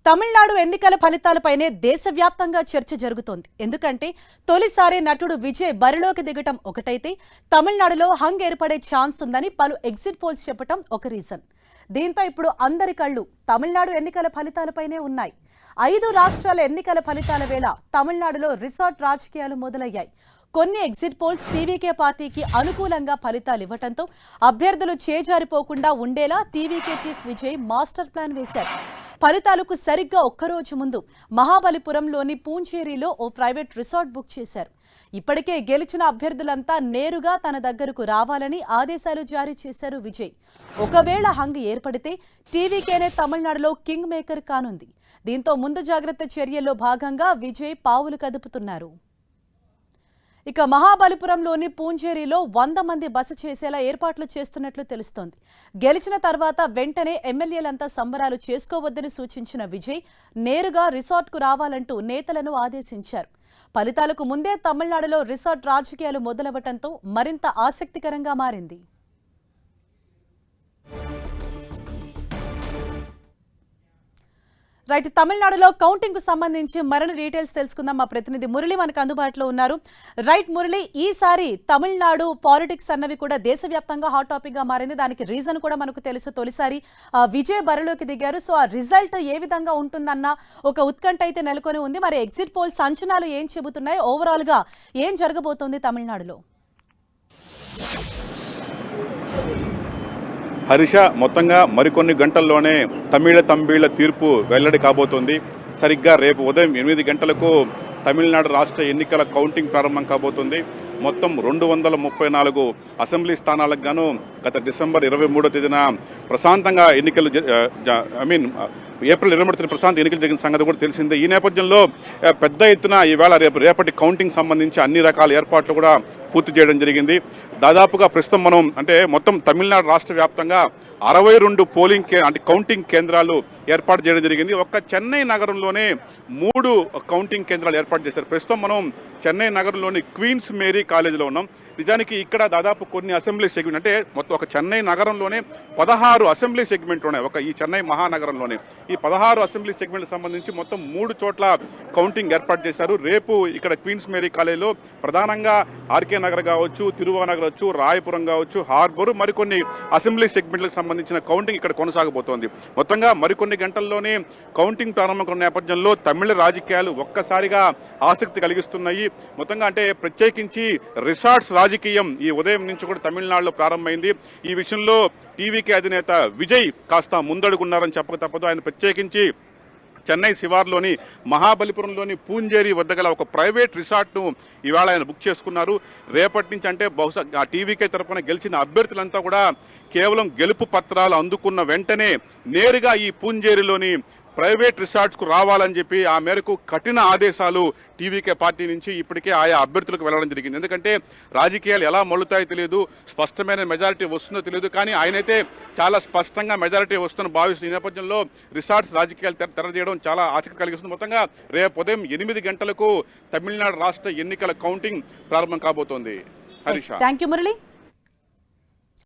తమిళనాడు ఎన్నికల ఫలితాలపైనే దేశవ్యాప్తంగా చర్చ జరుగుతోంది. ఎందుకంటే తొలిసారి నటుడు విజయ్ బరిలోకి దిగటం ఒకటైతే తమిళనాడులో హంగ్ ఏర్పడే ఛాన్స్ ఉందని పలు ఎగ్జిట్ పోల్స్ చెప్పటం ఒక రీజన్. దీంతో ఇప్పుడు అందరి కళ్ళు తమిళనాడు ఎన్నికల ఫలితాలపైనే ఉన్నాయి. 5 రాష్ట్రాల ఎన్నికల ఫలితాల వేళ తమిళనాడులో రిసార్ట్ రాజకీయాలు మొదలయ్యాయి. కొన్ని ఎగ్జిట్ పోల్స్ టీవీకే పార్టీకి అనుకూలంగా ఫలితాలు ఇవ్వడంతో అభ్యర్థులు చేజారిపోకుండా ఉండేలా TVK chief Vijay master plan వేశారు. ఫలితాలకు సరిగ్గా ఒక్కరోజు ముందు మహాబలిపురంలోని పూంచేరిలో ఓ ప్రైవేట్ రిసార్ట్ బుక్ చేశారు. ఇప్పటికే గెలిచిన అభ్యర్థులంతా నేరుగా తన దగ్గరకు రావాలని ఆదేశాలు జారీ చేశారు విజయ్. ఒకవేళ హంగ్ ఏర్పడితే టీవీకేనే తమిళనాడులో కింగ్ మేకర్ కానుంది. దీంతో ముందు జాగ్రత్త చర్యల్లో భాగంగా విజయ్ పావులు కదుపుతున్నారు. ఇక మహాబలిపురంలోని పూంచేరిలో 100 మంది బస చేసేలా ఏర్పాట్లు చేస్తున్నట్లు తెలుస్తోంది. గెలిచిన తర్వాత వెంటనే ఎమ్మెల్యేలంతా సంబరాలు చేసుకోవద్దని సూచించిన విజయ్ నేరుగా రిసార్ట్కు రావాలంటూ నేతలను ఆదేశించారు. ఫలితాలకు ముందే తమిళనాడులో రిసార్ట్ రాజకీయాలు మొదలవటంతో మరింత ఆసక్తికరంగా మారింది. రైట్, తమిళనాడులో కౌంటింగ్ కు సంబంధించి మరిన్ని డీటెయిల్స్ తెలుసుకుందాం. మా ప్రతినిధి మురళి మనకు అందుబాటులో ఉన్నారు. రైట్ మురళి, ఈసారి తమిళనాడు పాలిటిక్స్ అన్నవి కూడా దేశవ్యాప్తంగా హాట్ టాపిక్ గా మారింది. దానికి రీజన్ కూడా మనకు తెలుసు. తొలిసారి విజయ్ బరిలోకి దిగారు. సో ఆ రిజల్ట్ ఏ విధంగా ఉంటుందన్న ఒక ఉత్కంఠ అయితే నెలకొని ఉంది. మరి ఎగ్జిట్ పోల్స్ అంచనాలు ఏం చెబుతున్నాయి? ఓవరాల్ గా ఏం జరగబోతోంది తమిళనాడులో? హరిష, మొత్తంగా మరికొన్ని గంటల్లోనే తమిళ తీర్పు వెల్లడి కాబోతోంది. సరిగ్గా రేపు ఉదయం 8 గంటలకు తమిళనాడు రాష్ట్ర ఎన్నికల కౌంటింగ్ ప్రారంభం కాబోతుంది. మొత్తం 234 అసెంబ్లీ స్థానాలకు గాను గత డిసెంబర్ 23వ తేదీన ప్రశాంతంగా ఎన్నికలు ఏప్రిల్ 23వ తేదీన ప్రశాంత ఎన్నికలు జరిగిన సంగతి కూడా తెలిసిందే. ఈ నేపథ్యంలో పెద్ద ఎత్తున ఈవేళ రేపటి కౌంటింగ్ సంబంధించి అన్ని రకాల ఏర్పాట్లు కూడా పూర్తి చేయడం జరిగింది. దాదాపుగా ప్రస్తుతం మనం మొత్తం తమిళనాడు రాష్ట్ర వ్యాప్తంగా 62 కౌంటింగ్ కేంద్రాలు ఏర్పాటు చేయడం జరిగింది. ఒక్క చెన్నై నగరంలోనే 3 కౌంటింగ్ కేంద్రాలు ఏర్పాటు చేశారు. ప్రస్తుతం మనం చెన్నై నగరంలోని క్వీన్స్ మేరీ కాలేజీలో ఉన్నాం. నిజానికి ఇక్కడ దాదాపు కొన్ని అసెంబ్లీ సెగ్మెంట్ మొత్తం ఒక చెన్నై నగరంలోనే 16 అసెంబ్లీ సెగ్మెంట్లు ఉన్నాయి. ఈ చెన్నై మహానగరంలోనే ఈ 16 అసెంబ్లీ సెగ్మెంట్లకు సంబంధించి మొత్తం 3 చోట్ల కౌంటింగ్ ఏర్పాటు చేశారు. రేపు ఇక్కడ క్వీన్స్ మేరీ కాలేజీలో ప్రధానంగా ఆర్కే నగర్ కావచ్చు, తిరువానగర్ కావచ్చు, రాయపురం కావచ్చు, హార్బర్, మరికొన్ని అసెంబ్లీ సెగ్మెంట్లకు సంబంధించిన కౌంటింగ్ ఇక్కడ కొనసాగబోతోంది. మొత్తంగా మరికొన్ని గంటల్లోనే కౌంటింగ్ ప్రారంభం నేపథ్యంలో తమిళ రాజకీయాలు ఒక్కసారిగా ఆసక్తి కలిగిస్తున్నాయి. మొత్తంగా ప్రత్యేకించి రిసార్ట్స్ రాజకీయం ఈ ఉదయం నుంచి కూడా తమిళనాడులో ప్రారంభమైంది. ఈ విషయంలో టీవీకే అధినేత విజయ్ కాస్త ముందడుగున్నారని చెప్పక తప్పదు. ఆయన ప్రత్యేకించి చెన్నై శివార్లోని మహాబలిపురంలోని పూంజేరి వద్ద గల ఒక ప్రైవేట్ రిసార్ట్ను ఇవాళ ఆయన బుక్ చేసుకున్నారు. రేపటి నుంచి బహుశా ఆ టీవీకే తరఫున గెలిచిన అభ్యర్థులంతా కూడా కేవలం గెలుపు పత్రాలు అందుకున్న వెంటనే నేరుగా ఈ పూంజేరిలోని ప్రైవేట్ రిసార్ట్స్కు రావాలని చెప్పి ఆ మేరకు కఠిన ఆదేశాలు టీవీకే పార్టీ నుంచి ఇప్పటికే ఆయా అభ్యర్థులకు వెళ్ళడం జరిగింది. ఎందుకంటే రాజకీయాలు ఎలా మళ్ళుతాయో తెలియదు, స్పష్టమైన మెజారిటీ వస్తుందో తెలియదు, కానీ ఆయనైతే చాలా స్పష్టంగా మెజారిటీ వస్తుందని భావిస్తున్న ఈ నేపథ్యంలో రిసార్ట్స్ రాజకీయాలు తెరచేయడం చాలా ఆసక్తి కలిగిస్తుంది. మొత్తంగా రేపు ఉదయం 8 గంటలకు తమిళనాడు రాష్ట్ర ఎన్నికల కౌంటింగ్ ప్రారంభం కాబోతోంది. హరీష, థాంక్యూ మురళి.